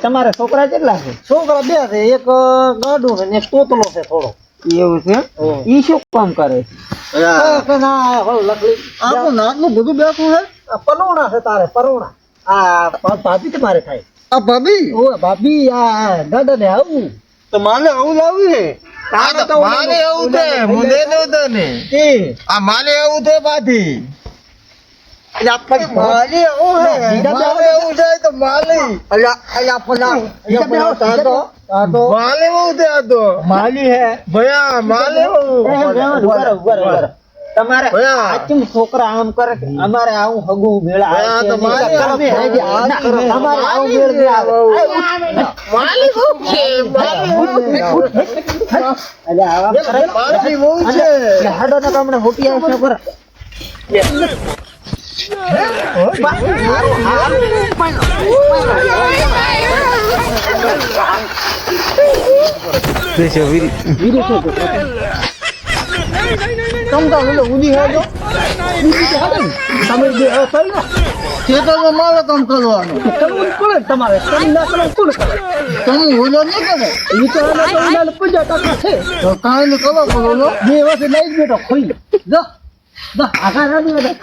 તમારે છોકરા કેટલા છે? છોકરા બે છે, એક ગાડું છે ને એક તોતલો છે થોડો. એવું છે? ઈ શું કામ કરે છે? આપણું નાકનું બધું બેઠું છે. પરોણા છે તારે, પરોણા. આ ભાભી તમારે થાય. આ ભાભી ઓ ભાભી આ દાદા ને આવું તો મારે આવું લાવ્યું છે. તારે તો મારે એવું છે મુંડે નહોતો ને કે આ મારે એવું છે પાછી મારે એવું છે મારે એવું છે તો માલી માલે એવું છે આ તો માલી હે ભયા માલે એવું તમારે ભયા. આ કેમ છોકરા આમ કરે કે અમારે આવું હગું મેળા આવે ભયા છે? તો મારે તમે આવું હાજી કરો. ના, કરો. અમારે આવું મેળ નહીં આવે. માલી એવું છે માલી એવું છે અરે આવા કરે? માલી એવું છે એટલે હાડો ને કામણે હોટી આવશે પર. તમે જે હવે થઈ લો ખેતરમાં મારે કામ કરવાનું કરવું જ પડે તમારે તમે ના કરો કોણ કરે તમે ઓલો નહીં કરે ઈ તો એના તો એના 50% છે તો કાંઈ નહીં કરો કરો બે વર્ષે લઈ જ બેઠો ખોઈ જો આખા રાડી બધા